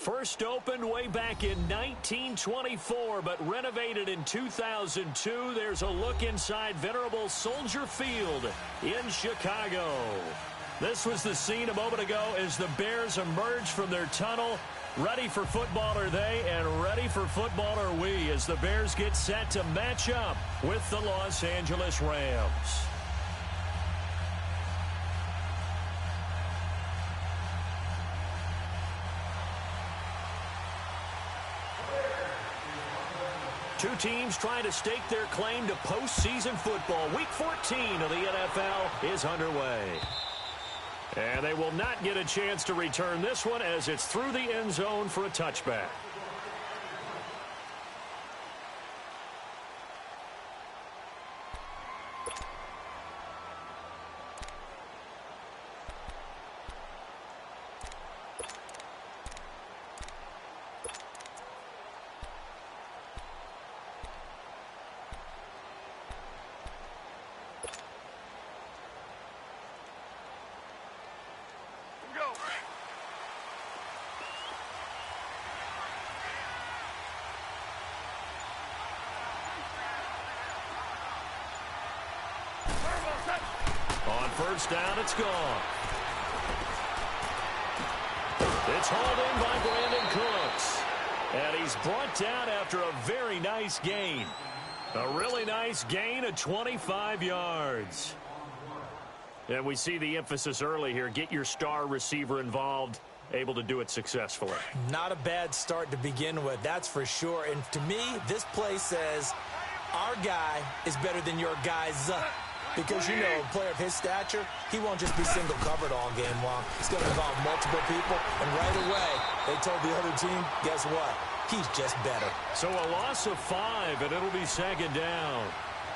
First opened way back in 1924, but renovated in 2002. There's a look inside venerable Soldier Field in Chicago. This was the scene a moment ago as the Bears emerged from their tunnel. Ready for football are they, and ready for football are we, as the Bears get set to match up with the Los Angeles Rams. Two teams trying to stake their claim to postseason football. Week 14 of the NFL is underway. And they will not get a chance to return this one as it's through the end zone for a touchback. On first down, it's gone. It's hauled in by Brandon Cooks. And he's brought down after a very nice gain. A really nice gain of 25 yards. And we see the emphasis early here. Get your star receiver involved. Able to do it successfully. Not a bad start to begin with, that's for sure. And to me, this play says our guy is better than your guy's. Because, you know, a player of his stature, he won't just be single covered all game long. It's going to involve multiple people. And right away, they told the other team, guess what? He's just better. So a loss of 5, and it'll be second down.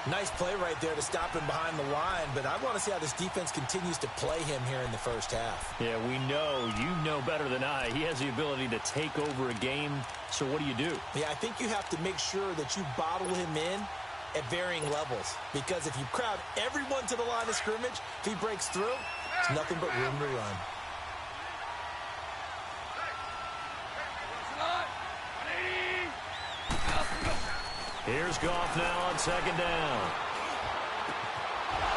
Nice play right there to stop him behind the line. But I want to see how this defense continues to play him here in the first half. Yeah, we know. You know better than I. He has the ability to take over a game. So what do? Yeah, I think you have to make sure that you bottle him in at varying levels, because if you crowd everyone to the line of scrimmage, if he breaks through, it's nothing but room to run. Here's Goff now on second down.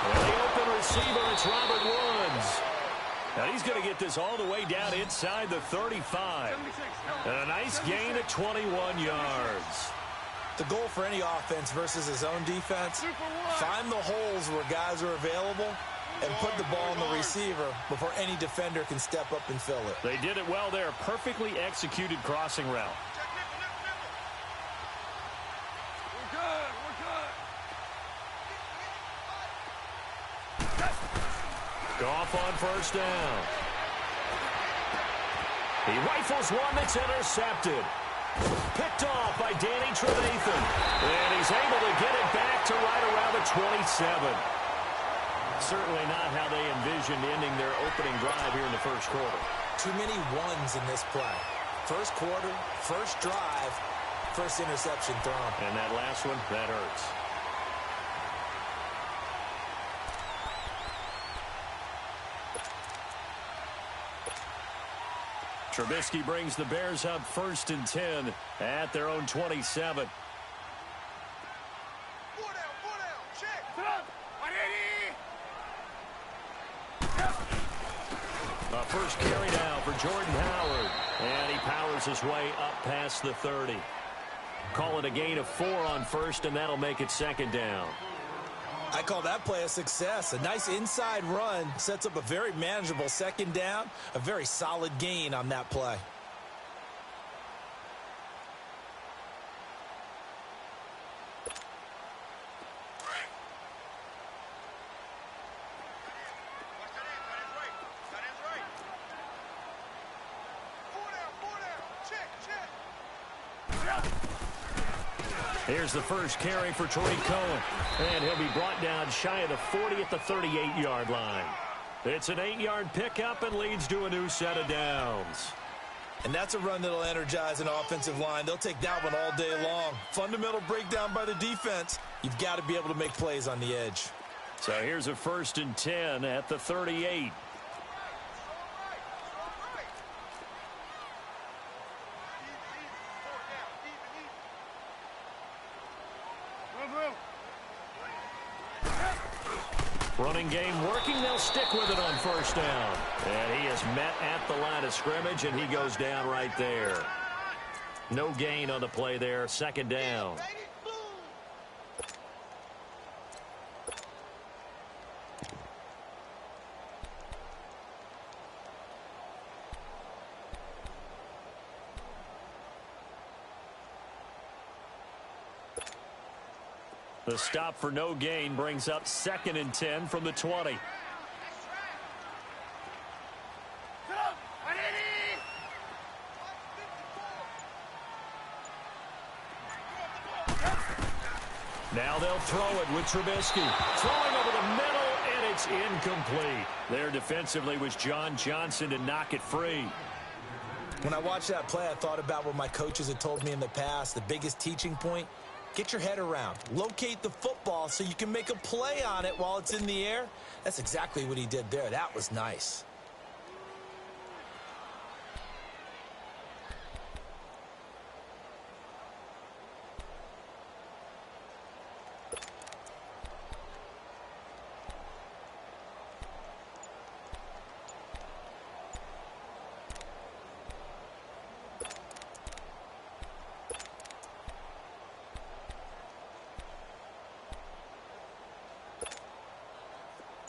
And the open receiver, it's Robert Woods. Now he's going to get this all the way down inside the 35. And a nice gain at 21 yards. The goal for any offense versus his own defense, find the holes where guys are available and put the ball on the receiver before any defender can step up and fill it. They did it well there. Perfectly executed crossing route. We're good. Goff on first down. He rifles one that's intercepted. Picked off by Danny Trevathan. And he's able to get it back to right around the 27. Certainly not how they envisioned ending their opening drive here in the first quarter. Too many ones in this play. First quarter, first drive, first interception thrown. And that last one, that hurts. Trubisky brings the Bears up 1st and 10 at their own 27. First carry now for Jordan Howard. And he powers his way up past the 30. Call it a gain of 4 on first, and that'll make it second down. I call that play a success. A nice inside run sets up a very manageable second down. A very solid gain on that play. Here's the first carry for Tariq Cohen. And he'll be brought down shy of the 40 at the 38-yard line. It's an 8-yard pickup and leads to a new set of downs. And that's a run that'll energize an offensive line. They'll take that one all day long. Fundamental breakdown by the defense. You've got to be able to make plays on the edge. So here's a 1st and 10 at the 38. Running game working. They'll stick with it on first down. And he is met at the line of scrimmage, and he goes down right there. No gain on the play there. Second down. The stop for no gain brings up 2nd and 10 from the 20. Now they'll throw it with Trubisky. Throwing over the middle, and it's incomplete. There defensively was John Johnson to knock it free. When I watched that play, I thought about what my coaches had told me in the past. The biggest teaching point, get your head around. Locate the football so you can make a play on it while it's in the air. That's exactly what he did there. That was nice.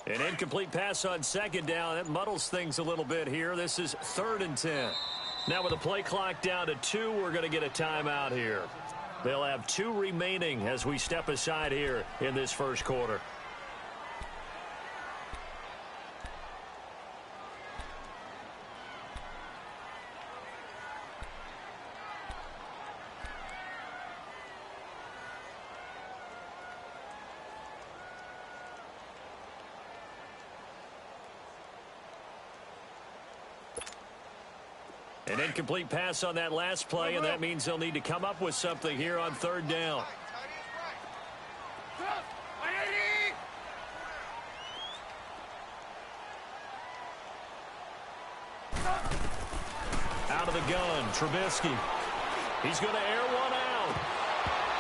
An incomplete pass on second down. That muddles things a little bit here. This is 3rd and 10. Now with the play clock down to 2, we're going to get a timeout here. They'll have 2 remaining as we step aside here in this first quarter. An incomplete pass on that last play, and that means they'll need to come up with something here on 3rd down. Out of the gun, Trubisky. He's going to air one out.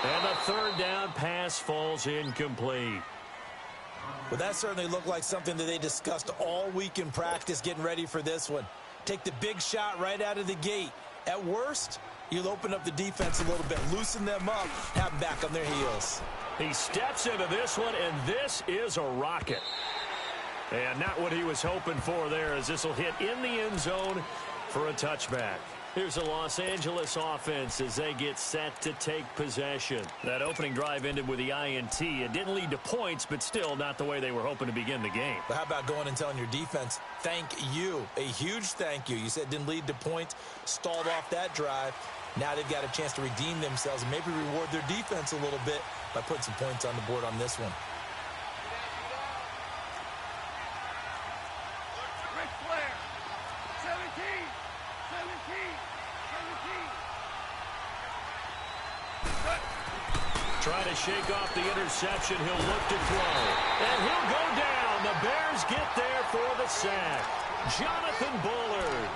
And the 3rd down pass falls incomplete. Well, that certainly looked like something that they discussed all week in practice getting ready for this one. Take the big shot right out of the gate. At worst, you'll open up the defense a little bit, loosen them up, have them back on their heels. He steps into this one, and this is a rocket. And not what he was hoping for there, as this will hit in the end zone for a touchback. Here's the Los Angeles offense as they get set to take possession. That opening drive ended with the INT. It didn't lead to points, but still not the way they were hoping to begin the game. But how about going and telling your defense, thank you, a huge thank you. You said it didn't lead to points, stalled off that drive. Now they've got a chance to redeem themselves and maybe reward their defense a little bit by putting some points on the board on this one. Trying to shake off the interception. He'll look to throw. And he'll go down. The Bears get there for the sack. Jonathan Bullard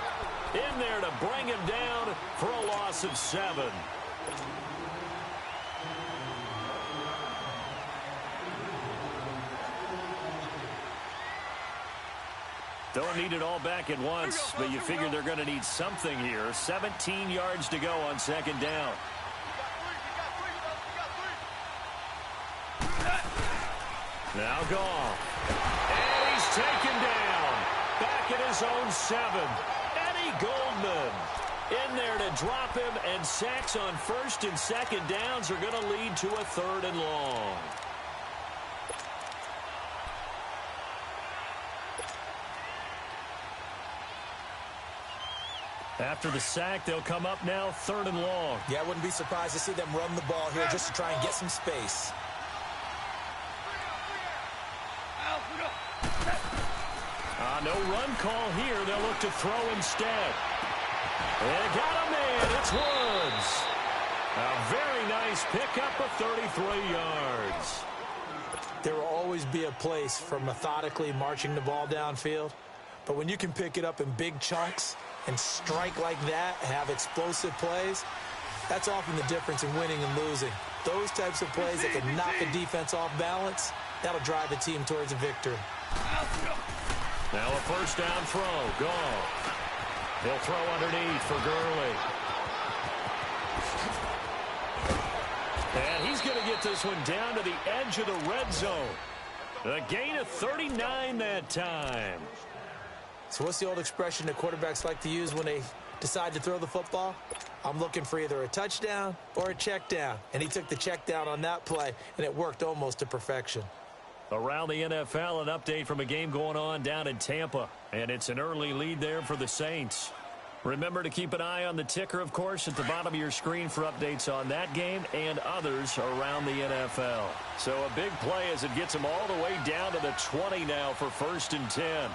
in there to bring him down for a loss of 7. Don't need it all back at once, but you figure they're going to need something here. 17 yards to go on 2nd down. Now Goff. And he's taken down. Back at his own 7. Eddie Goldman in there to drop him, and sacks on 1st and 2nd downs are going to lead to a 3rd and long. After the sack, they'll come up now 3rd and long. Yeah, I wouldn't be surprised to see them run the ball here just to try and get some space. No run call here. They'll look to throw instead. They got a man. It's Woods. A very nice pickup of 33 yards. There will always be a place for methodically marching the ball downfield. But when you can pick it up in big chunks and strike like that, have explosive plays, that's often the difference in winning and losing. Those types of plays that can knock the defense off balance, That'll drive the team towards a victory. Now a first down throw. Go. He'll throw underneath for Gurley. And he's going to get this one down to the edge of the red zone. A gain of 39 that time. So what's the old expression that quarterbacks like to use when they decide to throw the football? I'm looking for either a touchdown or a check down. And he took the check down on that play, and it worked almost to perfection. Around the NFL, an update from a game going on down in Tampa. And it's an early lead there for the Saints. Remember to keep an eye on the ticker, of course, at the bottom of your screen for updates on that game and others around the NFL. So a big play as it gets them all the way down to the 20 now for 1st and 10.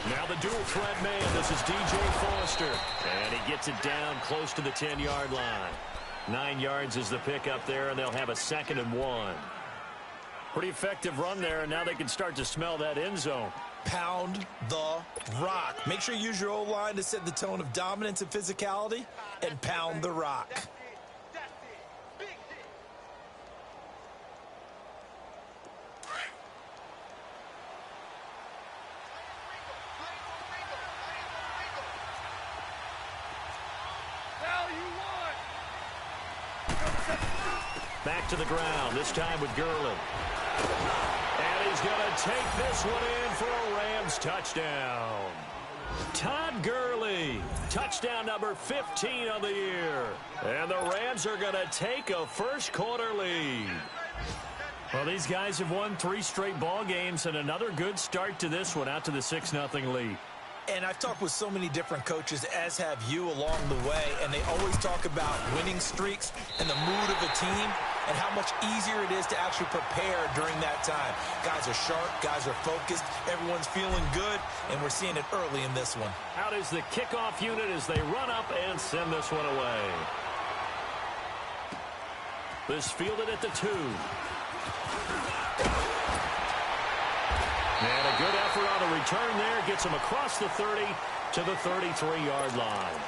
Now the dual threat man. This is DJ Foster. And he gets it down close to the 10-yard line. 9 yards is the pickup there, and they'll have a 2nd and 1. Pretty effective run there, and now they can start to smell that end zone. Pound the rock. Make sure you use your O-line to set the tone of dominance and physicality, and pound the rock. Back to the ground, this time with Gurley. And he's going to take this one in for a Rams touchdown. Todd Gurley, touchdown number 15 of the year. And the Rams are going to take a first-quarter lead. Well, these guys have won 3 straight ball games, and another good start to this one, out to the 6-0 lead. And I've talked with so many different coaches, as have you along the way, and they always talk about winning streaks and the mood of a team and how much easier it is to actually prepare during that time. Guys are sharp, guys are focused, everyone's feeling good, and we're seeing it early in this one. Out is the kickoff unit as they run up and send this one away. This fielded at the 2. And a good effort on the return there. Gets him across the 30 to the 33-yard line.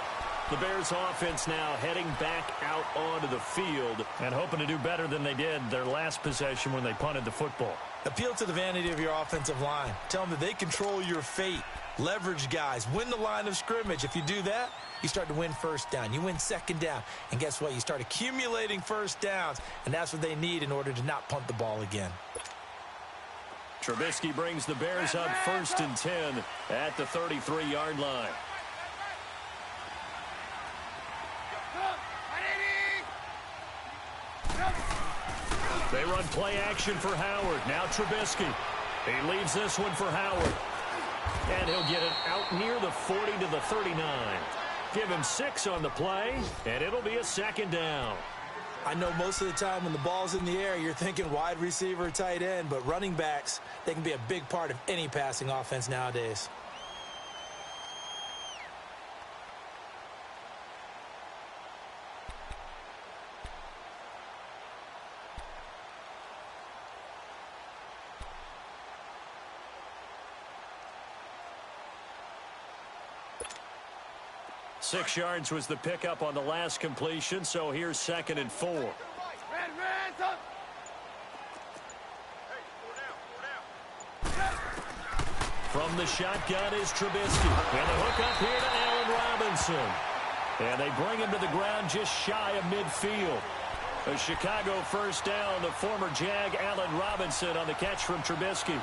The Bears offense now heading back out onto the field and hoping to do better than they did their last possession when they punted the football. Appeal to the vanity of your offensive line. Tell them that they control your fate. Leverage guys. Win the line of scrimmage. If you do that, you start to win first down. You win second down. And guess what? You start accumulating first downs. And that's what they need in order to not punt the ball again. Trubisky brings the Bears up 1st and 10 at the 33-yard line. They run play action for Howard. Now Trubisky. He leaves this one for Howard. And he'll get it out near the 40 to the 39. Give him 6 on the play, and it'll be a 2nd down. I know most of the time when the ball's in the air, you're thinking wide receiver, tight end, but running backs, they can be a big part of any passing offense nowadays. Six yards was the pickup on the last completion, so here's 2nd and 4. From the shotgun is Trubisky. And the hook up here to Allen Robinson. And they bring him to the ground just shy of midfield. A Chicago first down, the former Jag Allen Robinson on the catch from Trubisky.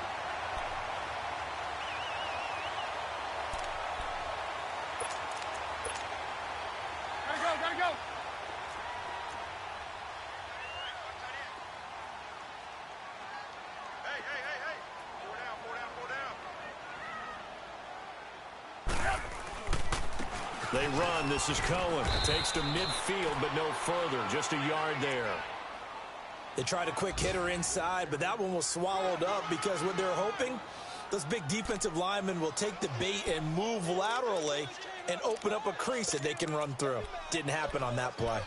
They run. This is Cohen. Takes to midfield, but no further. Just a yard there. They tried a quick hitter inside, but that one was swallowed up because what they're hoping, those big defensive linemen will take the bait and move laterally and open up a crease that they can run through. Didn't happen on that play.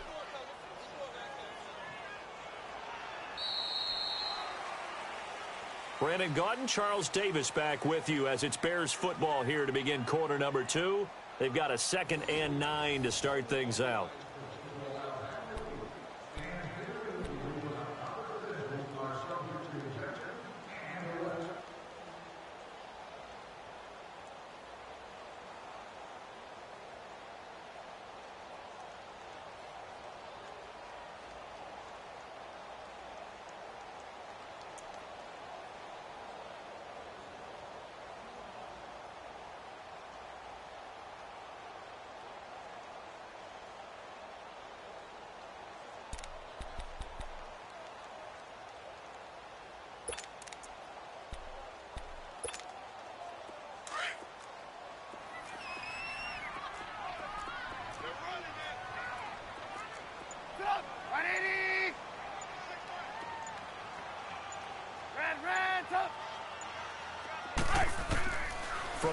Brandon Gaudin, Charles Davis back with you as it's Bears football here to begin quarter number 2. They've got a 2nd and 9 to start things out.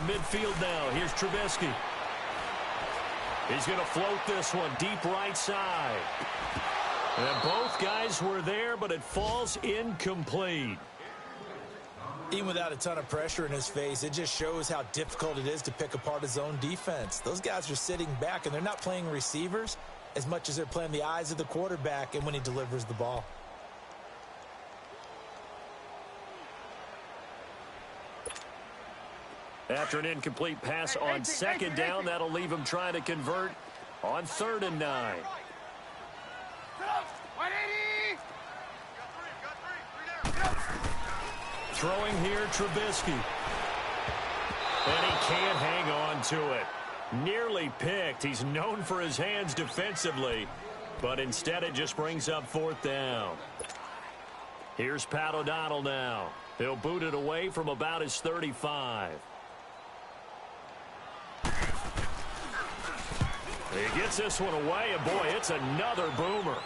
midfield now. Here's Trubisky. He's going to float this one deep right side. And both guys were there, but it falls incomplete. Even without a ton of pressure in his face, it just shows how difficult it is to pick apart his own defense. Those guys are sitting back, and they're not playing receivers as much as they're playing the eyes of the quarterback and when he delivers the ball. After an incomplete pass on second down, that'll leave him trying to convert on 3rd and 9. Throwing here, Trubisky. And he can't hang on to it. Nearly picked. He's known for his hands defensively, but instead it just brings up 4th down. Here's Pat O'Donnell now. He'll boot it away from about his 35. He gets this one away, and boy, it's another boomer.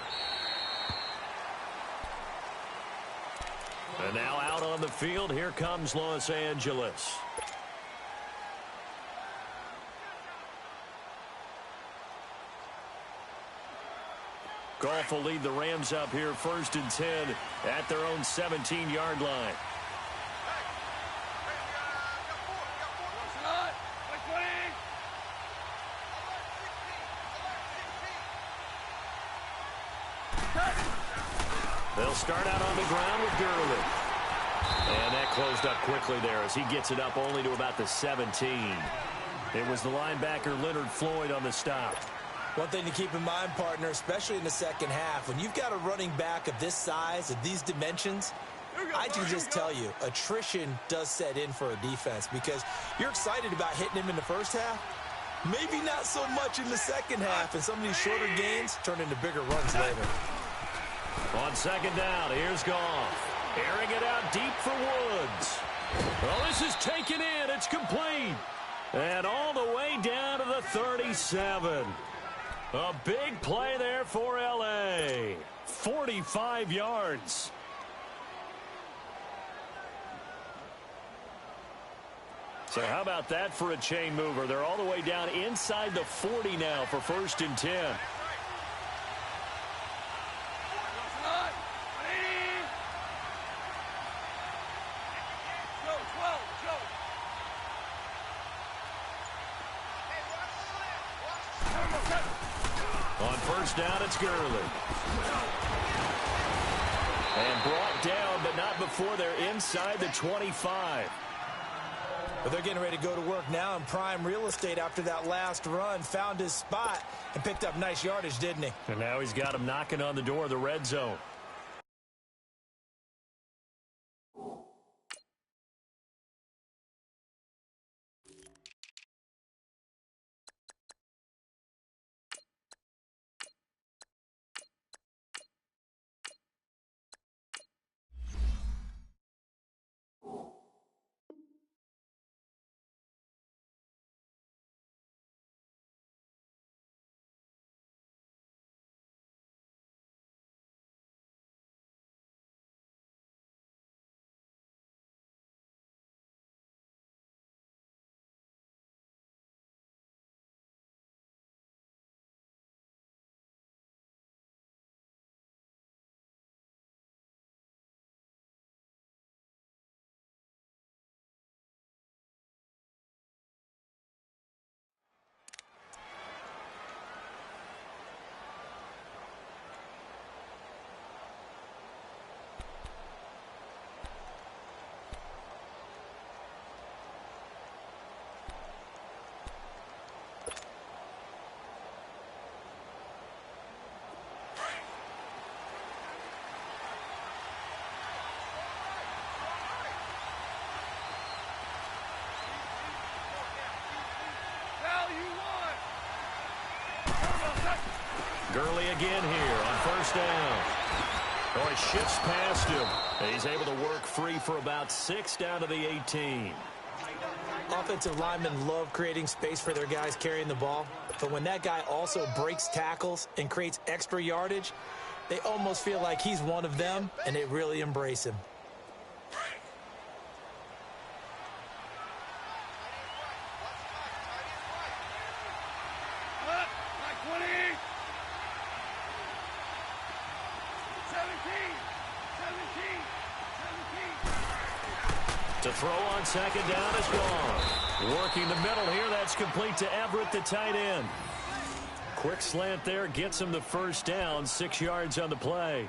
And now out on the field, here comes Los Angeles. Goff will lead the Rams up here 1st and 10 at their own 17-yard line. They'll start out on the ground with Gurley. And that closed up quickly there as he gets it up only to about the 17. It was the linebacker Leonard Floyd on the stop. One thing to keep in mind, partner, especially in the second half, when you've got a running back of this size, of these dimensions, I can just tell you, attrition does set in for a defense because you're excited about hitting him in the first half. Maybe not so much in the second half, and some of these shorter gains turn into bigger runs later. On 2nd down, here's Goff. Airing it out deep for Woods. Well, this is taken in. It's complete. And all the way down to the 37. A big play there for L.A. 45 yards. So how about that for a chain mover? They're all the way down inside the 40 now for 1st and 10. On 1st down, it's Gurley. And brought down, but not before they're inside the 25. But they're getting ready to go to work now in prime real estate after that last run. Found his spot and picked up nice yardage, didn't he? And now he's got him knocking on the door of the red zone. Gurley again here on 1st down. Oh, he shifts past him. He's able to work free for about 6 down to the 18. Offensive linemen love creating space for their guys carrying the ball. But when that guy also breaks tackles and creates extra yardage, they almost feel like he's one of them, and they really embrace him. throw on second down is gone. Working the middle here. That's complete to Everett, the tight end. Quick slant there gets him the first down. 6 yards on the play.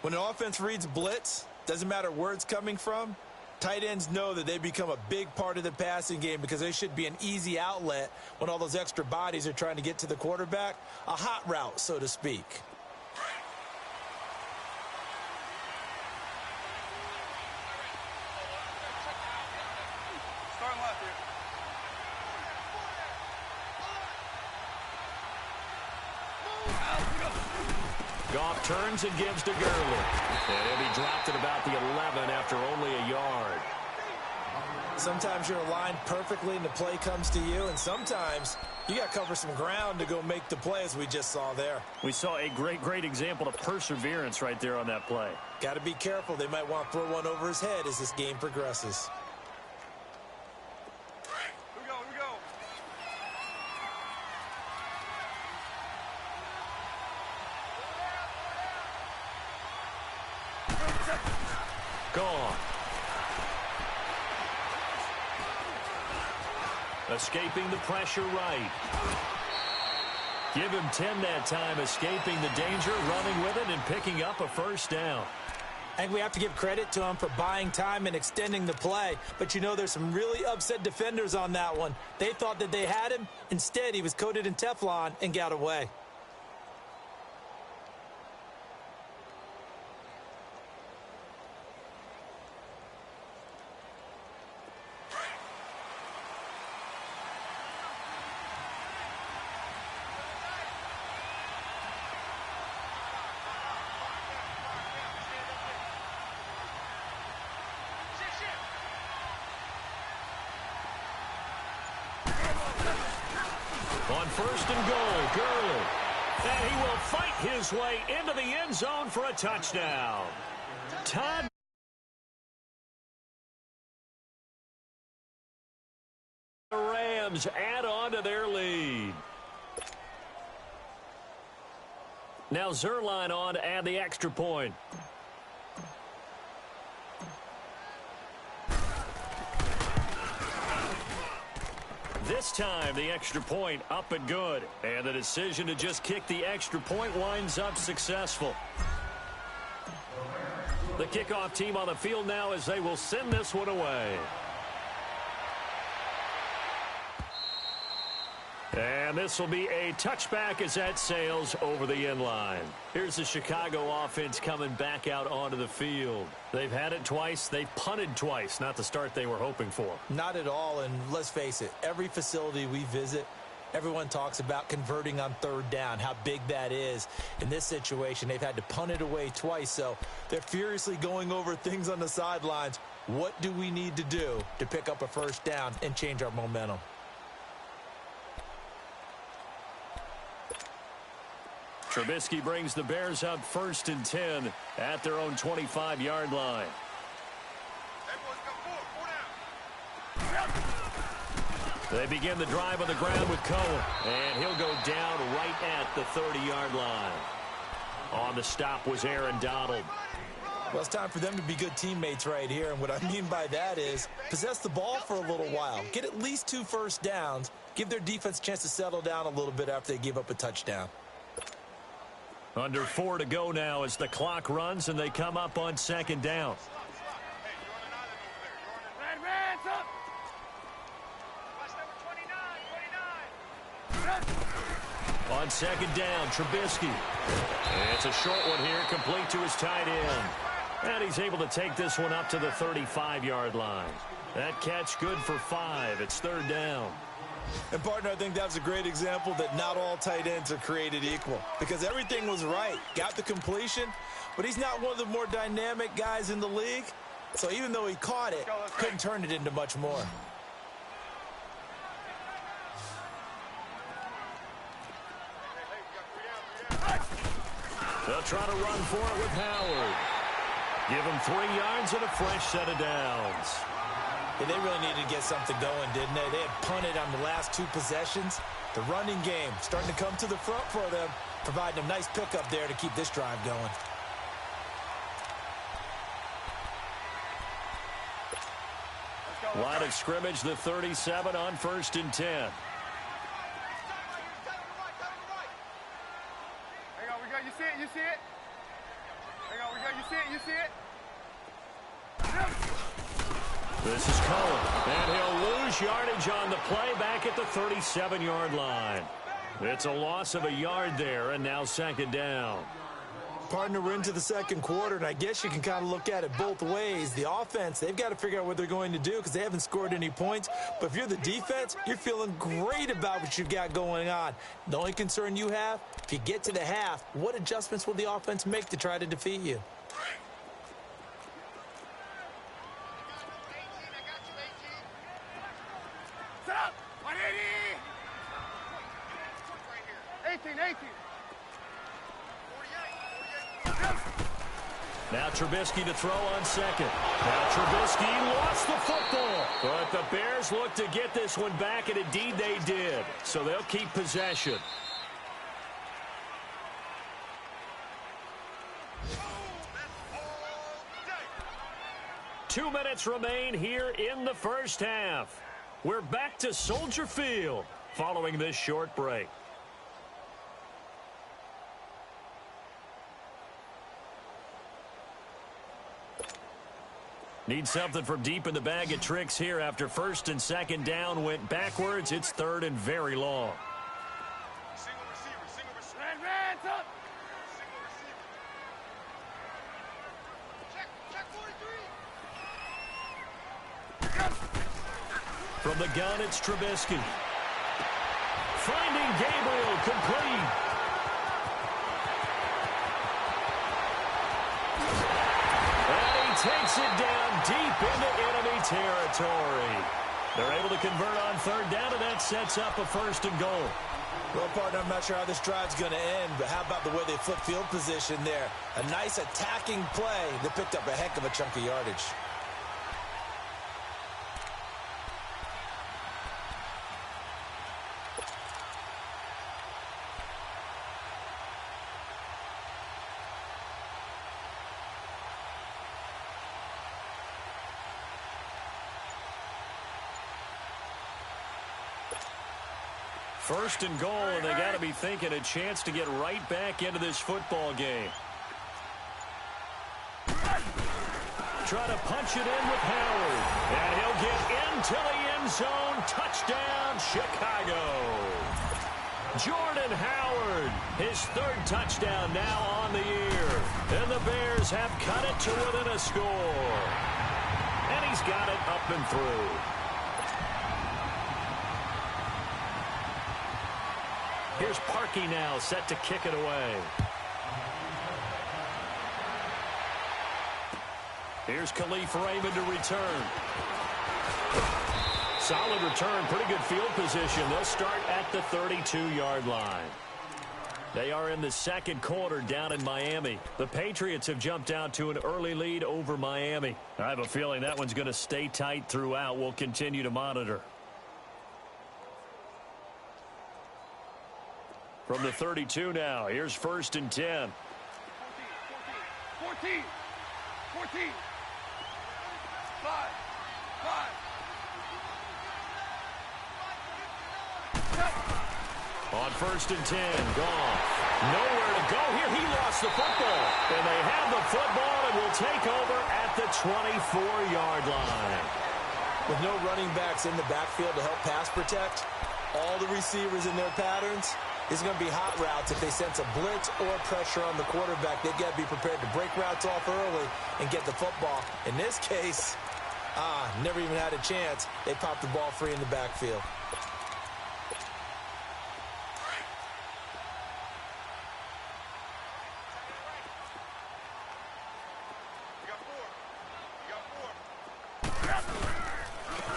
When an offense reads blitz, doesn't matter where it's coming from, tight ends know that they become a big part of the passing game because they should be an easy outlet when all those extra bodies are trying to get to the quarterback. A hot route, so to speak. Goff turns and gives to Gurley. And he'll be dropped at about the 11 after only a yard. Sometimes you're aligned perfectly and the play comes to you, and sometimes you got to cover some ground to go make the play, as we just saw there. We saw a great example of perseverance right there on that play. Got to be careful. They might want to throw one over his head as this game progresses. Gone. Escaping the pressure right. Give him 10 that time, escaping the danger, running with it, and picking up a first down. I think we have to give credit to him for buying time and extending the play. But, you know, there's some really upset defenders on that one. They thought that they had him. Instead, he was coated in Teflon and got away. On first and goal, Gurley. And he will fight his way into the end zone for a touchdown. Todd. The Rams add on to their lead. Now Zerline on to add the extra point. This time, the extra point up and good. And the decision to just kick the extra point winds up successful. The kickoff team on the field now as they will send this one away. And this will be a touchback as that sails over the end line. Here's the Chicago offense coming back out onto the field. They've had it twice. They've punted twice. Not the start they were hoping for. Not at all, and let's face it, every facility we visit, everyone talks about converting on third down, how big that is. In this situation, they've had to punt it away twice, so they're furiously going over things on the sidelines. What do we need to do to pick up a first down and change our momentum? Trubisky brings the Bears up 1st and 10 at their own 25-yard line. They begin the drive on the ground with Cohen, and he'll go down right at the 30-yard line. On the stop was Aaron Donald. Well, it's time for them to be good teammates right here, and what I mean by that is possess the ball for a little while, get at least 2 first downs, give their defense a chance to settle down a little bit after they give up a touchdown. Under 4 to go now as the clock runs and they come up on second down. On second down, Trubisky. It's a short one here, complete to his tight end. And he's able to take this one up to the 35-yard line. That catch good for 5. It's 3rd down. And, partner, I think that was a great example that not all tight ends are created equal because everything was right. Got the completion, but he's not one of the more dynamic guys in the league. So even though he caught it, couldn't turn it into much more. They'll try to run for it with Howard. Give him 3 yards and a fresh set of downs. Yeah, they really needed to get something going, didn't they? They had punted on the last 2 possessions. The running game starting to come to the front for them, providing a nice pickup there to keep this drive going. Line of scrimmage, the 37 on 1st and 10. Hang on, we got you see it, you see it? Hang on, we got you see it, you see it? This is Cohen, and he'll lose yardage on the play back at the 37-yard line. It's a loss of a yard there, and now 2nd down. Partner, we're into the 2nd quarter, and I guess you can kind of look at it both ways. The offense, they've got to figure out what they're going to do because they haven't scored any points. But if you're the defense, you're feeling great about what you've got going on. The only concern you have, if you get to the half, what adjustments will the offense make to try to defeat you? Set up! 180! 18. Now Trubisky to throw on 2nd. Now Trubisky lost the football. But the Bears look to get this one back, and indeed they did. So they'll keep possession. Two minutes remain here in the first half. We're back to Soldier Field following this short break. Need something from deep in the bag of tricks here after 1st and 2nd down went backwards. It's 3rd and very long. Single receiver. Hands up! Single receiver. Check 43. From the gun, it's Trubisky. Finding Gabriel, complete. Takes it down deep into enemy territory. They're able to convert on 3rd down, and that sets up a 1st and goal. Well, partner, I'm not sure how this drive's going to end, but how about the way they flip field position there? A nice attacking play that picked up a heck of a chunk of yardage. First and goal, and they got to be thinking a chance to get right back into this football game. Try to punch it in with Howard. And he'll get into the end zone. Touchdown, Chicago. Jordan Howard, his 3rd touchdown now on the year. And the Bears have cut it to within a score. And he's got it up and through. Here's Parkey now, set to kick it away. Here's Khalif Raymond to return. Solid return, pretty good field position. They'll start at the 32-yard line. They are in the 2nd quarter down in Miami. The Patriots have jumped out to an early lead over Miami. I have a feeling that one's going to stay tight throughout. We'll continue to monitor. From the 32 now, here's 1st and 10. 14. 5. On 1st and 10, Goff. Nowhere to go here. He lost the football. And they have the football and will take over at the 24-yard line. With no running backs in the backfield to help pass protect, all the receivers in their patterns, it's going to be hot routes. If they sense a blitz or pressure on the quarterback, they've got to be prepared to break routes off early and get the football. In this case, never even had a chance. They popped the ball free in the backfield.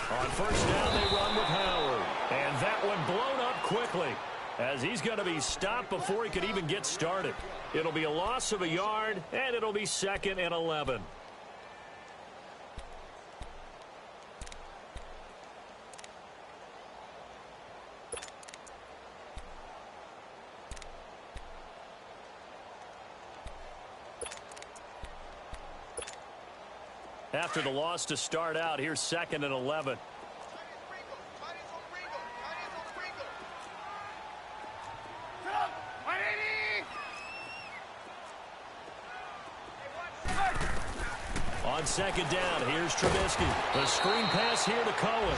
On 1st down, they run with Howard. And that one blown up quickly, as he's going to be stopped before he could even get started. It'll be a loss of a yard, and it'll be 2nd and 11. after the loss to start out. Here's 2nd and 11. On 2nd down, here's Trubisky. The screen pass here to Cohen.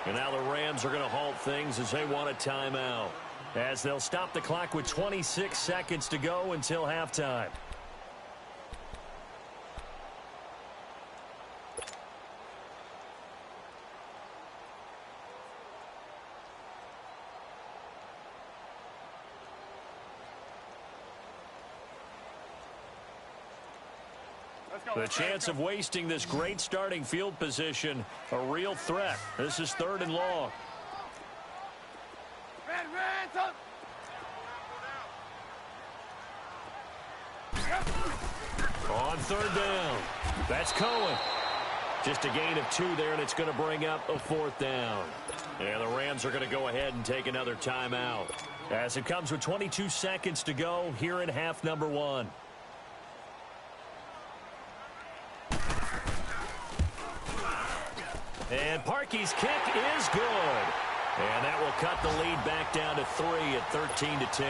And now the Rams are going to halt things as they want a timeout, as they'll stop the clock with 26 seconds to go until halftime. The chance of wasting this great starting field position, a real threat. This is 3rd and long. On 3rd down, that's Cohen. Just a gain of 2 there, and it's going to bring up a 4th down. And the Rams are going to go ahead and take another timeout, as it comes with 22 seconds to go here in half number 1. And Parkey's kick is good. And that will cut the lead back down to 3 at 13-10.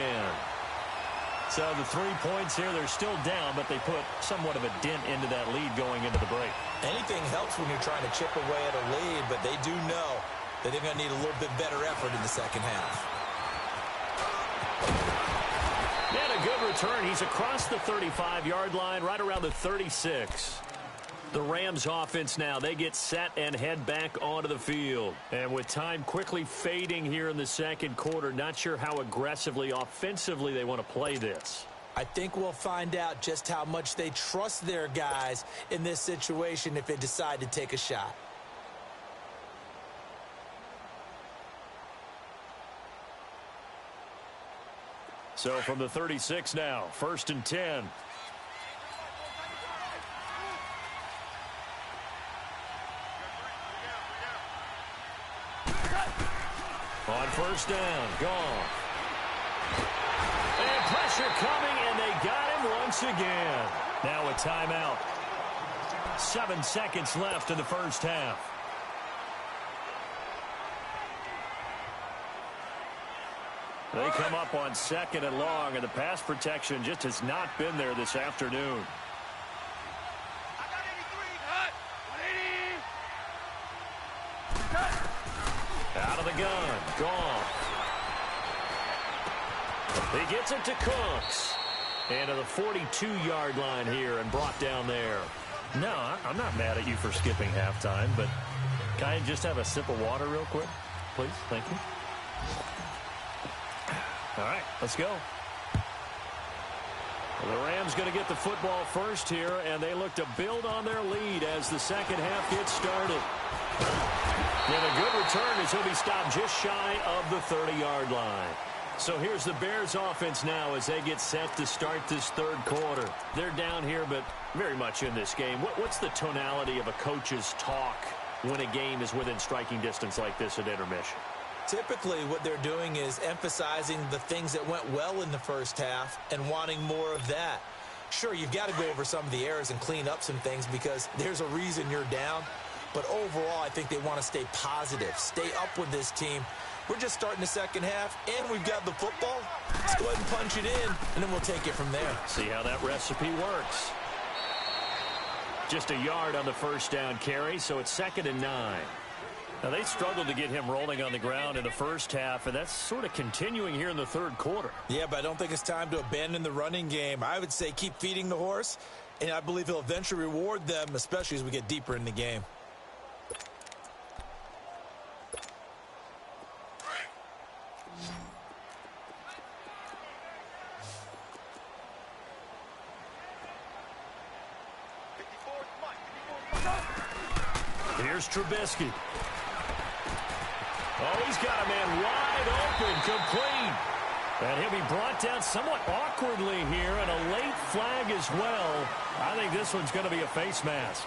So the 3 points here, they're still down, but they put somewhat of a dent into that lead going into the break. Anything helps when you're trying to chip away at a lead, but they do know that they're going to need a little bit better effort in the second half. And a good return. He's across the 35-yard line, right around the 36. The Rams offense now, they get set and head back onto the field. And with time quickly fading here in the second quarter, not sure how aggressively, offensively they want to play this. I think we'll find out just how much they trust their guys in this situation if they decide to take a shot. So from the 36 now, 1st and 10. On 1st down, gone. And pressure coming, and they got him once again. Now a timeout. 7 seconds left in the first half. They come up on 2nd and long, and the pass protection just has not been there this afternoon. Out of the gun, gone. He gets it to Cooks. And to the 42-yard line here and brought down there. No, I'm not mad at you for skipping halftime, but can I just have a sip of water real quick? Please, thank you. All right, let's go. Well, the Rams going to get the football first here, and they look to build on their lead as the second half gets started. And a good return as he'll be stopped just shy of the 30-yard line. So here's the Bears offense now as they get set to start this third quarter. They're down here, but very much in this game. What's the tonality of a coach's talk when a game is within striking distance like this at intermission? Typically, what they're doing is emphasizing the things that went well in the first half and wanting more of that. Sure, you've got to go over some of the errors and clean up some things because there's a reason you're down. But overall, I think they want to stay positive, stay up with this team. We're just starting the second half, and we've got the football. Let's go ahead and punch it in, and then we'll take it from there. See how that recipe works. Just a yard on the first down carry, so it's 2nd and 9. Now, they struggled to get him rolling on the ground in the first half, and that's sort of continuing here in the third quarter. Yeah, but I don't think it's time to abandon the running game. I would say keep feeding the horse, and I believe he'll eventually reward them, especially as we get deeper in the game. Here's Trubisky. Oh, he's got a man wide open, complete. And he'll be brought down somewhat awkwardly here, and a late flag as well. I think this one's going to be a face mask.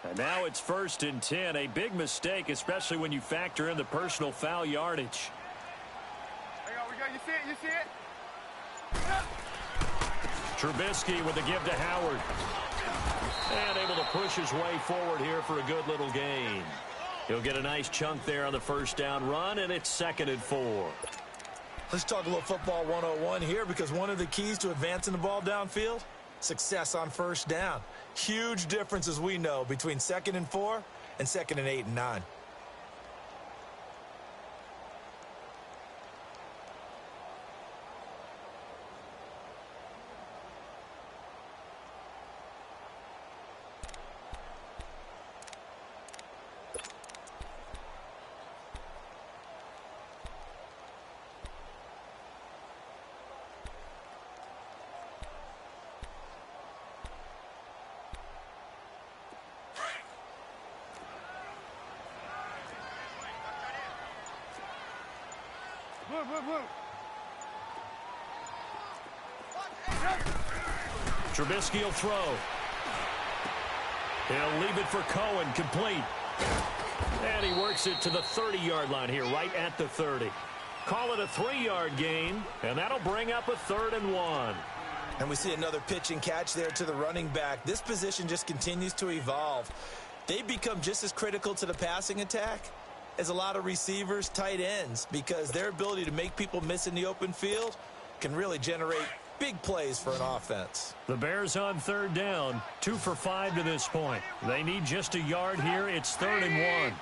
And now it's 1st and 10. A big mistake, especially when you factor in the personal foul yardage. Hang on, we got, you see it? Trubisky with the give to Howard. And able to push his way forward here for a good little gain. He'll get a nice chunk there on the first down run, and it's 2nd and 4. Let's talk a little football 101 here, because one of the keys to advancing the ball downfield, success on first down. Huge difference, as we know, between 2nd and 4 and 2nd and 8 and 9. Blue. Trubisky will throw. He'll leave it for Cohen, complete. And he works it to the 30-yard line here, right at the 30. Call it a 3-yard gain, and that'll bring up a 3rd and 1. And we see another pitch and catch there to the running back. This position just continues to evolve. They become just as critical to the passing attack as a lot of receivers, tight ends, because their ability to make people miss in the open field can really generate big plays for an offense. The Bears on 3rd down, 2 for 5 to this point. They need just a yard here. It's 3rd and 1.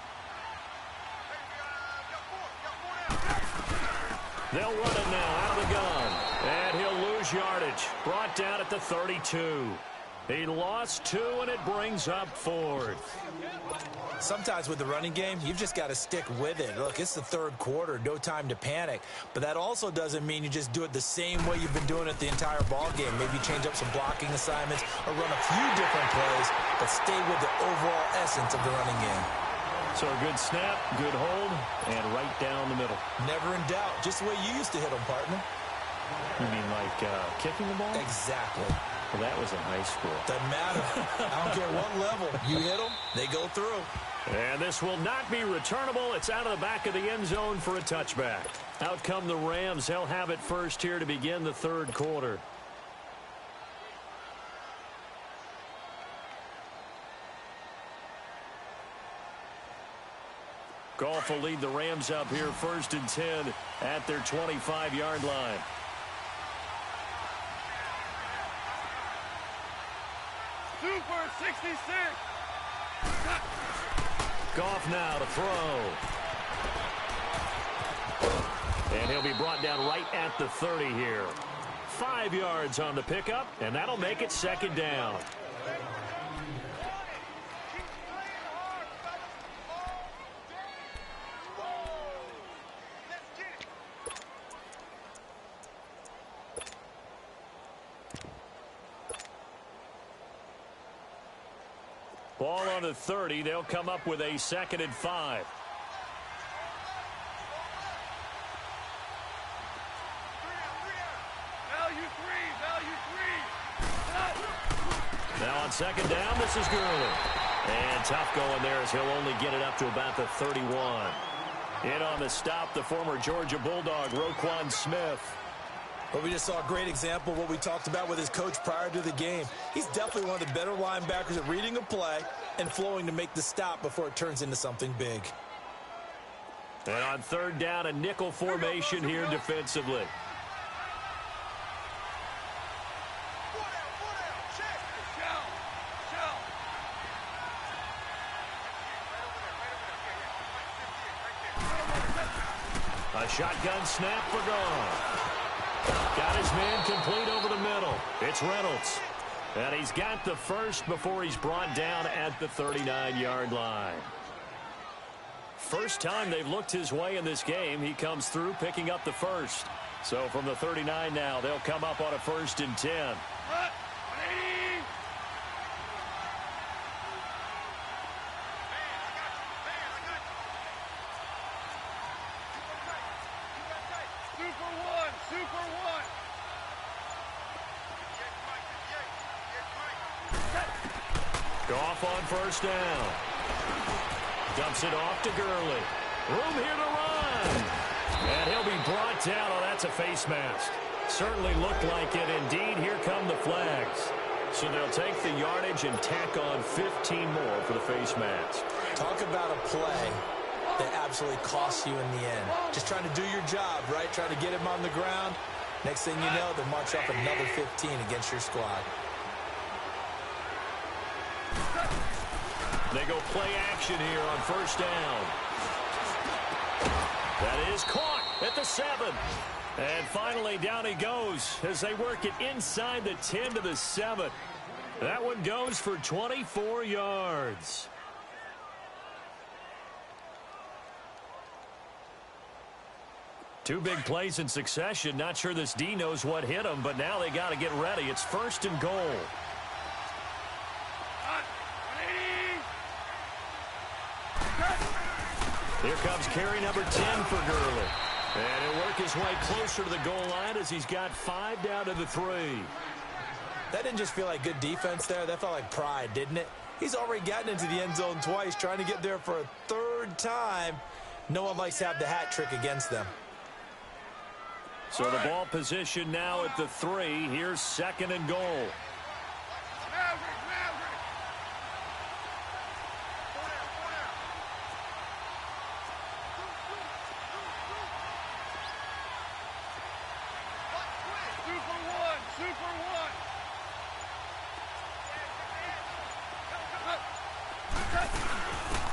They'll run it now out of the gun. And he'll lose yardage. Brought down at the 32. He lost 2, and it brings up 4th. Sometimes with the running game, you've just got to stick with it. Look, it's the 3rd quarter, no time to panic. But that also doesn't mean you just do it the same way you've been doing it the entire ball game. Maybe change up some blocking assignments or run a few different plays, but stay with the overall essence of the running game. So a good snap, good hold, and right down the middle. Never in doubt. Just the way you used to hit them, partner. You mean like kicking the ball? Exactly. Well, that was in high school. Doesn't matter. I don't care what level. You hit them, they go through. And this will not be returnable. It's out of the back of the end zone for a touchback. Out come the Rams. They'll have it first here to begin the 3rd quarter. Goff will lead the Rams up here 1st and 10 at their 25-yard line. Super 66. Goff now to throw. And he'll be brought down right at the 30 here. 5 yards on the pickup, and that'll make it 2nd down. Ball on the 30. They'll come up with a 2nd and 5. Now on 2nd down, this is Gurley. And tough going there as he'll only get it up to about the 31. In on the stop, the former Georgia Bulldog, Roquan Smith. But we just saw a great example of what we talked about with his coach prior to the game. He's definitely one of the better linebackers at reading a play and flowing to make the stop before it turns into something big. And on 3rd down, a nickel formation here defensively. A shotgun snap for Goff. Got his man complete over the middle. It's Reynolds. And he's got the first before he's brought down at the 39-yard line. First time they've looked his way in this game. He comes through picking up the first. So from the 39 now, they'll come up on a 1st and 10. Goff on first down. Dumps it off to Gurley. Room here to run. And he'll be brought down. Oh, that's a face mask. Certainly looked like it. Indeed, here come the flags. So they'll take the yardage and tack on 15 more for the face mask. Talk about a play that absolutely costs you in the end. Just trying to do your job, right? Trying to get him on the ground. Next thing you know, they'll march up another 15 against your squad. They go play action here on first down. That is caught at the 7. And finally, down he goes as they work it inside the 10 to the 7. That one goes for 24 yards. Two big plays in succession. Not sure this D knows what hit him, but now they got to get ready. It's first and goal. Here comes carry number 10 for Gurley. And he'll work his way closer to the goal line as he's got 5 down to the 3. That didn't just feel like good defense there. That felt like pride, didn't it? He's already gotten into the end zone twice, trying to get there for a 3rd time. No one likes to have the hat trick against them. So the ball position now at the 3. Here's second and goal.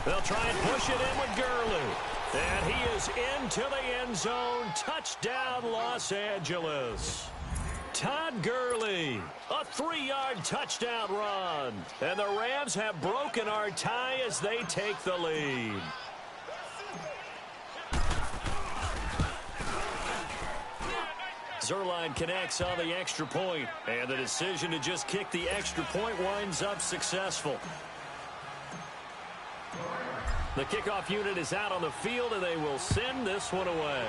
They'll try and push it in with Gurley. And he is into the end zone. Touchdown, Los Angeles. Todd Gurley, a 3-yard touchdown run. And the Rams have broken our tie as they take the lead. Zerline connects on the extra point. And the decision to just kick the extra point winds up successful. The kickoff unit is out on the field, and they will send this one away.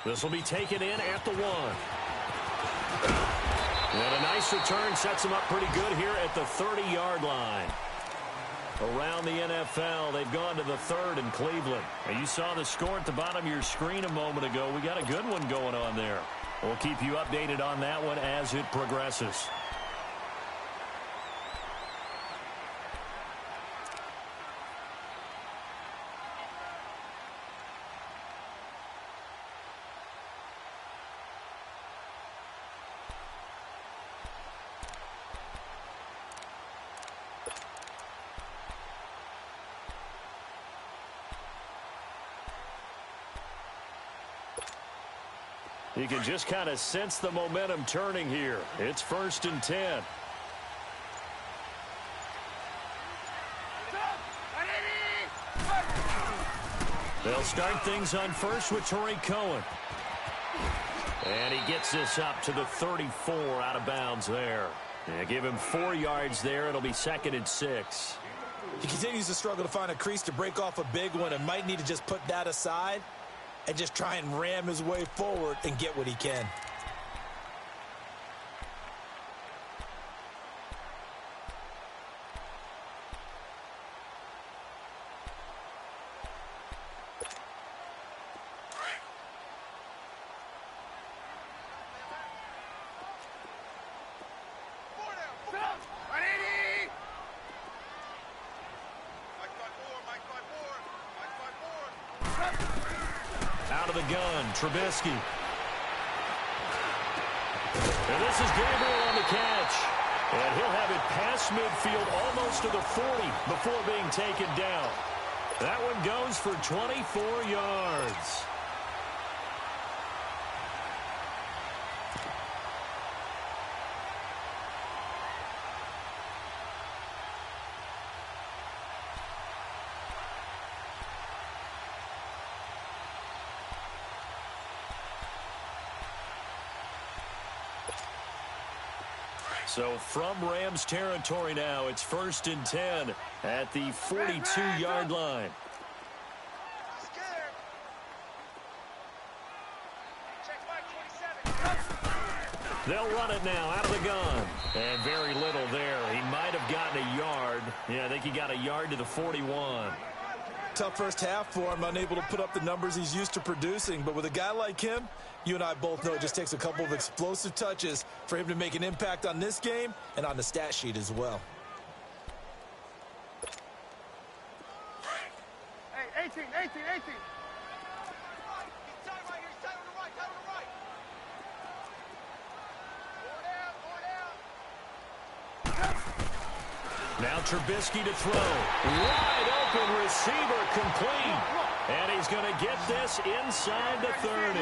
This will be taken in at the 1. And a nice return sets them up pretty good here at the 30-yard line. Around the NFL, they've gone to the 3rd in Cleveland. And you saw the score at the bottom of your screen a moment ago. We got a good one going on there. We'll keep you updated on that one as it progresses. You can just kind of sense the momentum turning here. It's 1st and 10. They'll start things on first with Torrey Cohen. And he gets this up to the 34 out of bounds there. Yeah, give him 4 yards there. It'll be 2nd and 6. He continues to struggle to find a crease to break off a big one and might need to just put that aside and just try and ram his way forward and get what he can. Out of the gun, Trubisky. And this is Gabriel on the catch. And he'll have it past midfield almost to the 40 before being taken down. That one goes for 24 yards. So from Rams territory now, it's 1st and 10 at the 42-yard line. They'll run it now out of the gun. And very little there. He might have gotten a yard. Yeah, I think he got a yard to the 41. Tough first half for him, unable to put up the numbers he's used to producing. But with a guy like him, you and I both know it just takes a couple of explosive touches for him to make an impact on this game and on the stat sheet as well. Hey, 18. Now Trubisky to throw. Wide open receiver complete. And he's going to get this inside the 30.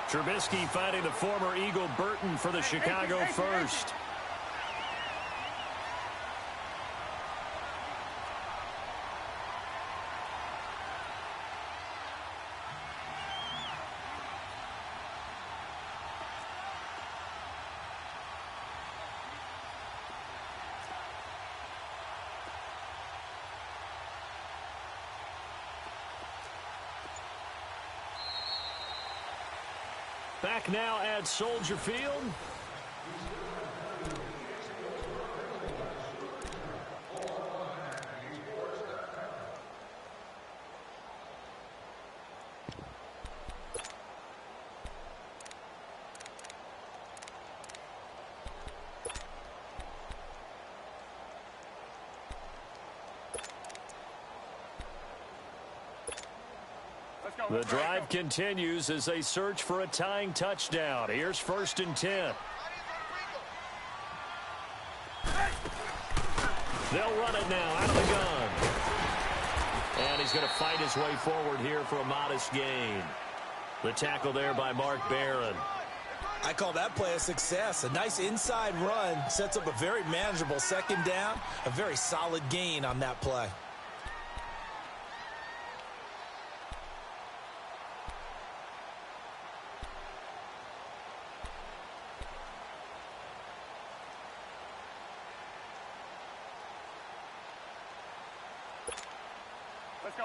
Trubisky finding the former Eagle Burton for the Chicago first. Back now at Soldier Field. The drive continues as they search for a tying touchdown. Here's 1st and 10. They'll run it now out of the gun. And he's going to fight his way forward here for a modest gain. The tackle there by Mark Barron. I call that play a success. A nice inside run sets up a very manageable 2nd down. A very solid gain on that play. Let's go.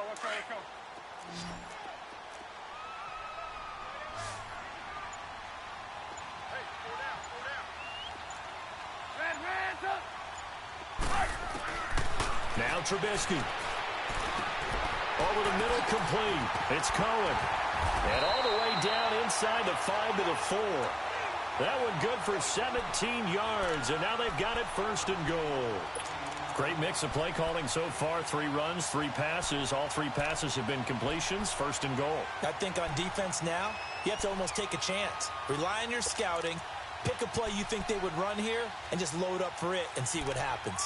Hey, slow down. Now Trubisky. Over the middle, complete. It's Cohen. And all the way down inside the 5 to the 4. That one good for 17 yards. And now they've got it 1st and goal. Great mix of play calling so far. 3 runs, 3 passes. All 3 passes have been completions. 1st and goal. I think on defense now, you have to almost take a chance. Rely on your scouting. Pick a play you think they would run here and just load up for it and see what happens.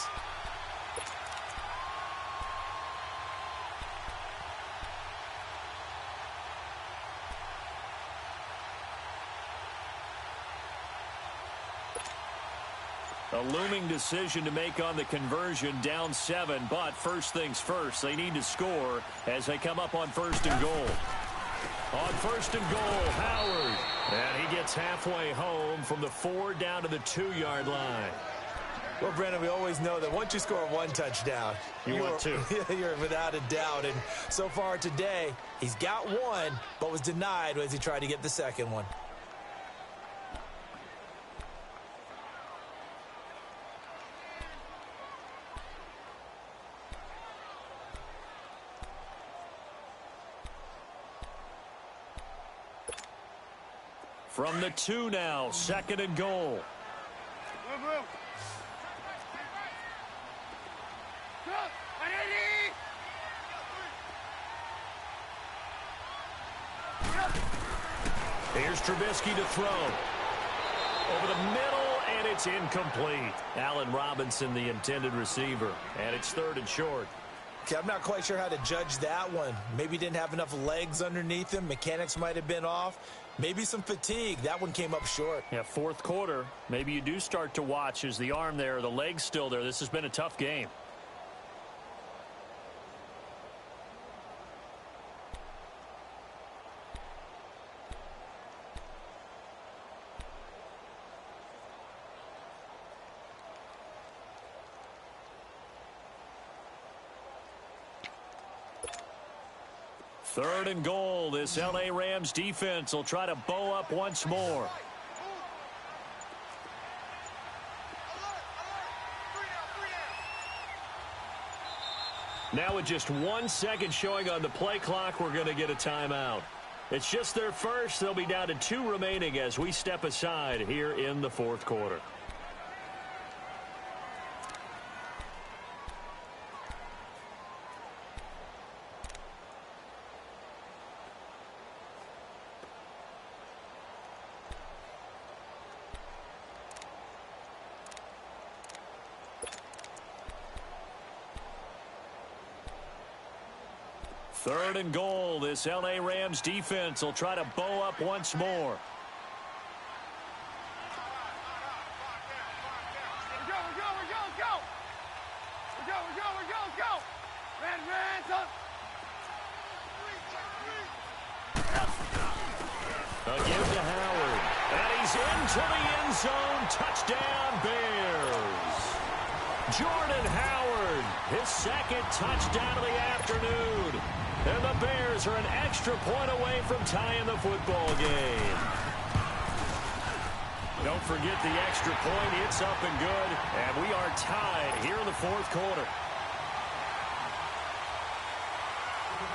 A looming decision to make on the conversion, down 7, but first things first, they need to score as they come up on 1st and goal. On 1st and goal, Howard. And he gets halfway home from the 4 down to the 2-yard line. Well, Brandon, we always know that once you score 1 touchdown, you want 2. You're without a doubt. And so far today, he's got 1, but was denied as he tried to get the 2nd one. From the 2 now, 2nd and goal. Move. Here's Trubisky to throw. Over the middle, and it's incomplete. Allen Robinson, the intended receiver. And it's 3rd and short. Okay, I'm not quite sure how to judge that one. Maybe he didn't have enough legs underneath him. Mechanics might have been off. Maybe some fatigue. That one came up short. Yeah, 4th quarter. Maybe you do start to watch. Is the arm there, the leg's still there? This has been a tough game. Third and goal. This L.A. Rams defense will try to bow up once more. Now with just 1 second showing on the play clock, we're going to get a timeout. It's just their first. They'll be down to 2 remaining as we step aside here in the fourth quarter. Third and goal. This L.A. Rams defense will try to bow up once more. Again to Howard. And he's into the end zone. Touchdown, Bears. Jordan Howard, his second touchdown of the afternoon. And the Bears are an extra point away from tying the football game. Don't forget the extra point. It's up and good. And we are tied here in the fourth quarter.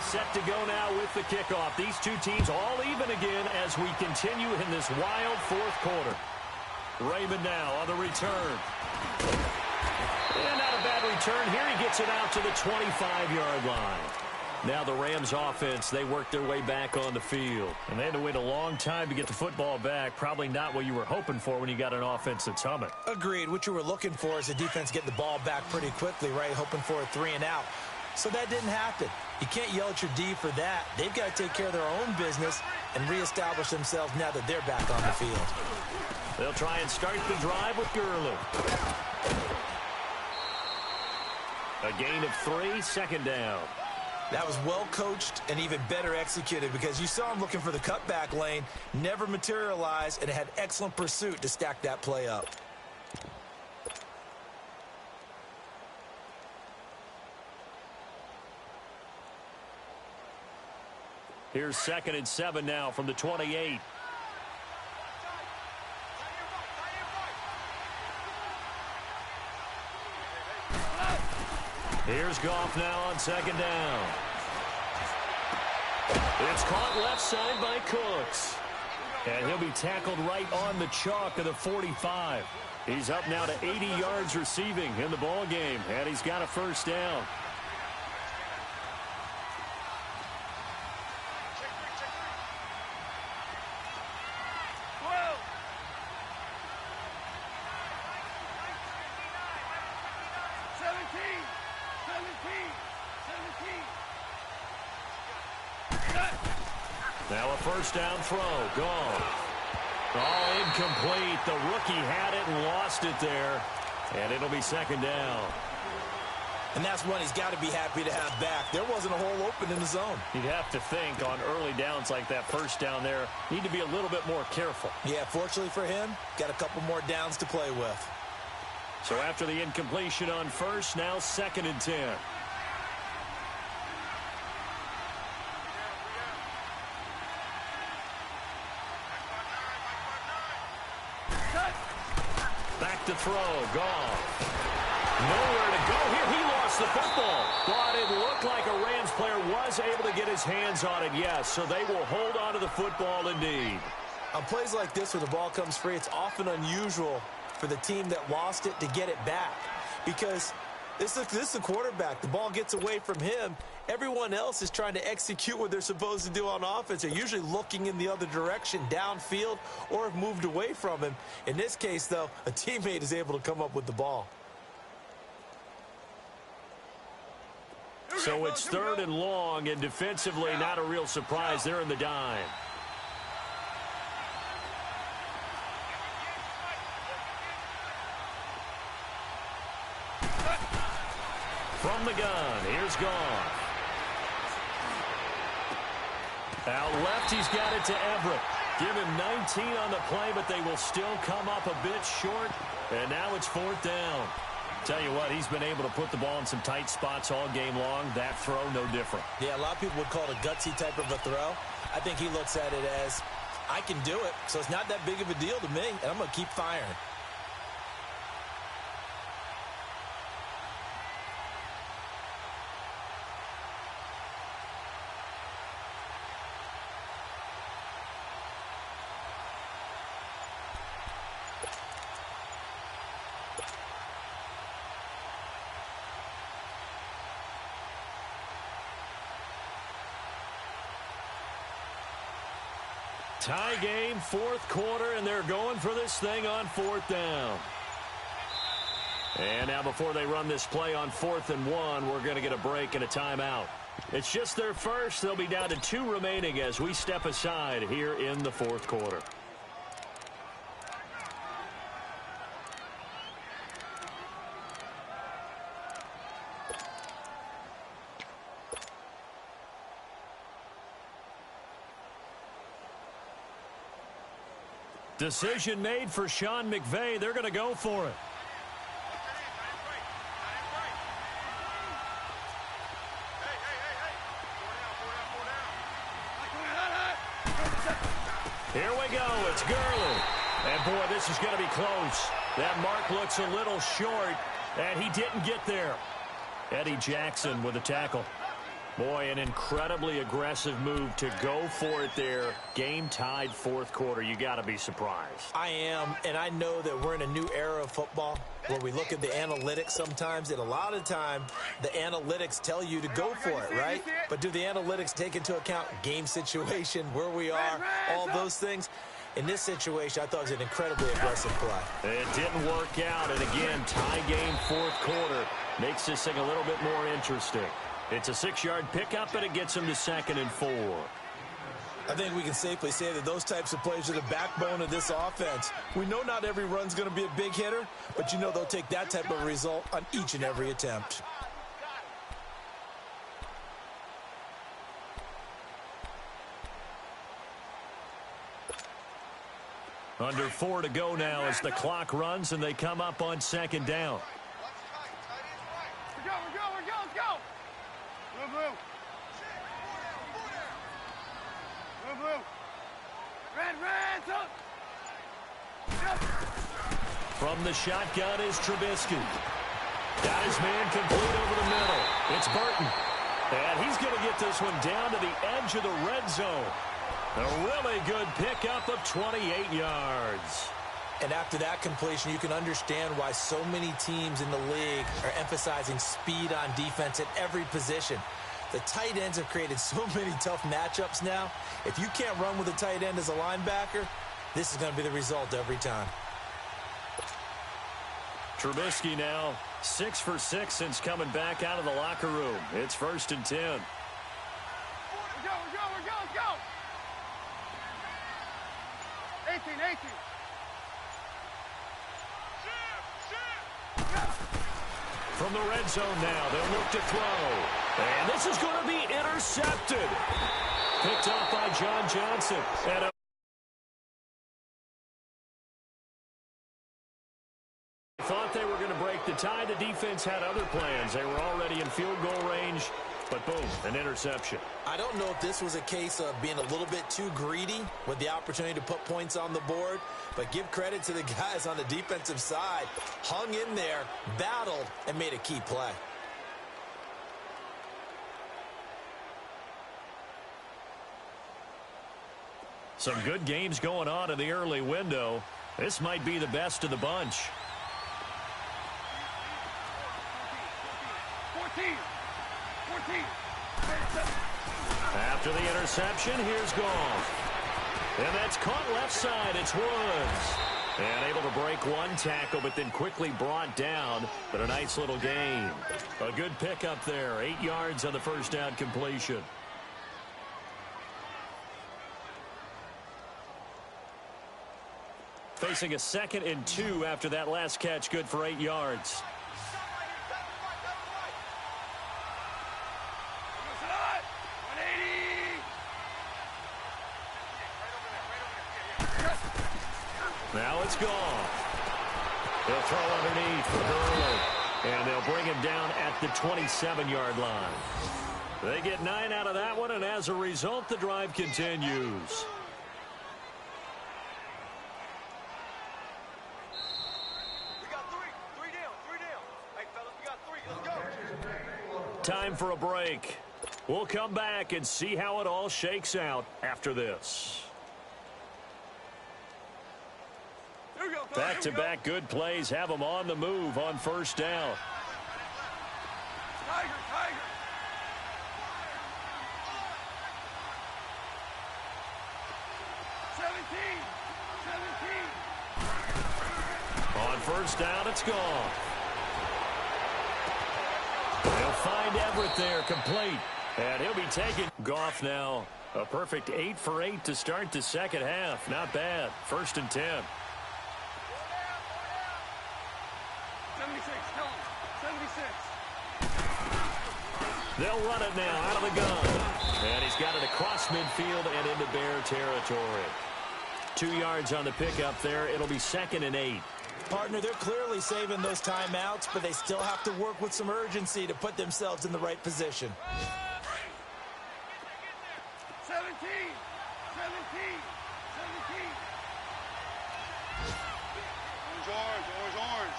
Set to go now with the kickoff. These two teams all even again as we continue in this wild fourth quarter. Raymond now on the return. And not a bad return here. He gets it out to the 25-yard line. Now the Rams offense, they work their way back on the field. And they had to wait a long time to get the football back. Probably not what you were hoping for when you got an offense that's humming. Agreed. What you were looking for is the defense getting the ball back pretty quickly, right? Hoping for a 3 and out. So that didn't happen. You can't yell at your D for that. They've got to take care of their own business and reestablish themselves now that they're back on the field. They'll try and start the drive with Gurley. A gain of 3, second down. That was well coached and even better executed because you saw him looking for the cutback lane, never materialized, and had excellent pursuit to stack that play up. Here's 2nd and 7 now from the 28. Here's Goff now on 2nd down. It's caught left side by Cooks. And he'll be tackled right on the chalk of the 45. He's up now to 80 yards receiving in the ball game, and he's got a first down. Now a first down throw. Gone. Oh, incomplete. The rookie had it and lost it there. And it'll be 2nd down. And that's one he's got to be happy to have back. There wasn't a hole open in the zone. You'd have to think on early downs like that first down there, need to be a little bit more careful. Yeah, fortunately for him, got a couple more downs to play with. So after the incompletion on first, now 2nd and 10. Back to throw. Goff. Nowhere to go here. He lost the football. But it looked like a Rams player was able to get his hands on it, yes. So they will hold on to the football indeed. On plays like this where the ball comes free, it's often unusual for the team that lost it to get it back. Because this is the quarterback. The ball gets away from him. Everyone else is trying to execute what they're supposed to do on offense. They're usually looking in the other direction, downfield, or have moved away from him. In this case, though, a teammate is able to come up with the ball. So it's 3rd and long, and defensively not a real surprise. They're in the dime. From the gun, here's Goff. Out left, he's got it to Everett. Give him 19 on the play, but they will still come up a bit short. And now it's 4th down. Tell you what, he's been able to put the ball in some tight spots all game long. That throw, no different. Yeah, a lot of people would call it a gutsy type of a throw. I think he looks at it as, I can do it, so it's not that big of a deal to me, and I'm going to keep firing. Tie game, fourth quarter, and they're going for this thing on fourth down. And now before they run this play on 4th and 1, we're going to get a break and a timeout. It's just their first. They'll be down to 2 remaining as we step aside here in the fourth quarter. Decision made for Sean McVay. They're going to go for it. Here we go. It's Gurley. And, boy, this is going to be close. That mark looks a little short, and he didn't get there. Eddie Jackson with a tackle. Boy, an incredibly aggressive move to go for it there. Game tied fourth quarter. You got to be surprised. I am, and I know that we're in a new era of football where we look at the analytics sometimes, and a lot of time the analytics tell you to go for it, right? But do the analytics take into account game situation, where we are, all those things? In this situation, I thought it was an incredibly aggressive play. It didn't work out, and again, tie game fourth quarter makes this thing a little bit more interesting. It's a 6-yard pickup, and it gets him to 2nd and 4. I think we can safely say that those types of plays are the backbone of this offense. We know not every run's going to be a big hitter, but you know they'll take that type of result on each and every attempt. Under 4 to go now as the clock runs, and they come up on 2nd down. Let's go. Blue. Red, up. From the shotgun is Trubisky. Got his man complete over the middle. It's Burton. And he's going to get this one down to the edge of the red zone. A really good pickup of 28 yards. And after that completion, you can understand why so many teams in the league are emphasizing speed on defense at every position. The tight ends have created so many tough matchups now. If you can't run with a tight end as a linebacker, this is going to be the result every time. Trubisky now 6 for 6 since coming back out of the locker room. It's 1st and 10. Let's go. 18. From the red zone now, they'll look to throw. And this is going to be intercepted. Picked up by John Johnson. And thought they were going to break the tie. The defense had other plans. They were already in field goal range. But boom, an interception. I don't know if this was a case of being a little bit too greedy with the opportunity to put points on the board, but give credit to the guys on the defensive side. Hung in there, battled, and made a key play. Some good games going on in the early window. This might be the best of the bunch. 14. After the interception, here's Goff. And that's caught left side. It's Woods. And able to break one tackle, but then quickly brought down. But a nice little gain. A good pickup there. 8 yards on the first down completion. Facing a 2nd and 2 after that last catch. Good for 8 yards. Now it's gone. They'll throw underneath for Gurley. And they'll bring him down at the 27-yard line. They get 9 out of that one, and as a result, the drive continues. We got three down. Hey, fellas, we got 3. Let's go. Time for a break. We'll come back and see how it all shakes out after this. Back-to-back good plays have them on the move on first down. Tiger. first down. It's gone. They'll find Everett there, complete. And he'll be taking Goff now. A perfect 8 for 8 to start the second half. Not bad. 1st and 10. 76, tell him. 76. They'll run it now out of the gun. And he's got it across midfield and into Bear territory. 2 yards on the pickup there. It'll be 2nd and 8. Partner, they're clearly saving those timeouts, but they still have to work with some urgency to put themselves in the right position. 17. 17. 17. Orange.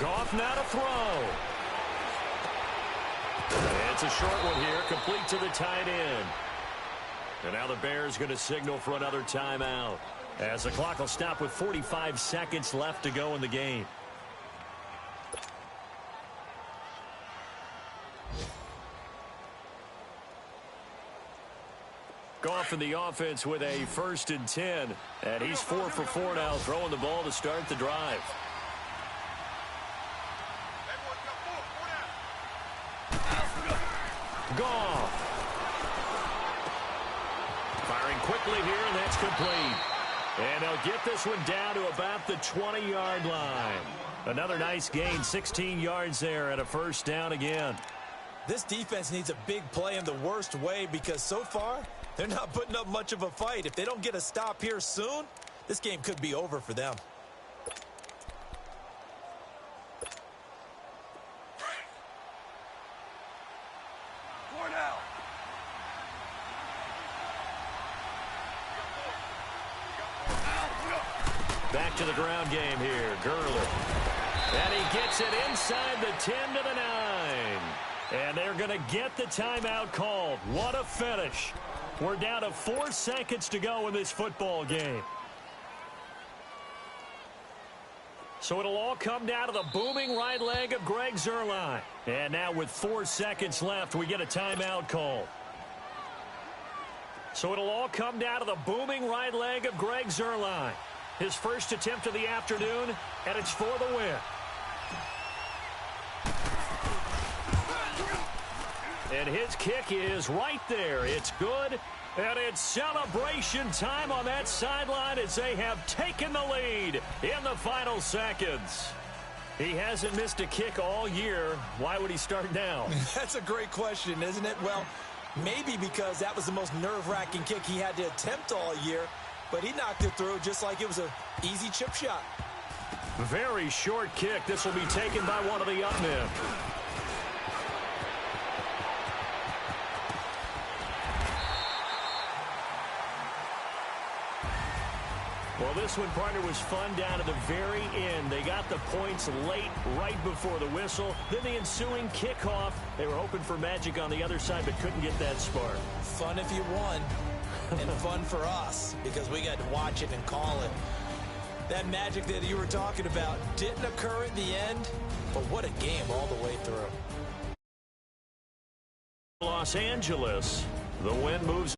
Goff now to throw. It's a short one here, complete to the tight end. And now the Bears going to signal for another timeout, as the clock will stop with 45 seconds left to go in the game. Goff in the offense with a 1st and 10. And he's 4 for 4 now, throwing the ball to start the drive. Goff. Firing quickly here, and that's complete. And they'll get this one down to about the 20-yard line. Another nice gain, 16 yards there, and a 1st down again. This defense needs a big play in the worst way, because so far, they're not putting up much of a fight. If they don't get a stop here soon, this game could be over for them. Back to the ground game here. Gurley. And he gets it inside the 10 to the 9. And they're going to get the timeout called. What a finish. We're down to 4 seconds to go in this football game. So it'll all come down to the booming right leg of Greg Zuerlein. And now with 4 seconds left, we get a timeout call. So it'll all come down to the booming right leg of Greg Zuerlein. His first attempt of the afternoon, and it's for the win. And his kick is right there. It's good, and it's celebration time on that sideline as they have taken the lead in the final seconds. He hasn't missed a kick all year. Why would he start now? That's a great question, isn't it? Well, maybe because that was the most nerve-wracking kick he had to attempt all year. But he knocked it through just like it was an easy chip shot. Very short kick. This will be taken by one of the up men. Well, this one, partner, was fun down to the very end. They got the points late, right before the whistle. Then the ensuing kickoff. They were hoping for magic on the other side, but couldn't get that spark. Fun if you won. And fun for us, because we got to watch it and call it. That magic that you were talking about didn't occur at the end, but what a game all the way through. Los Angeles, the win moves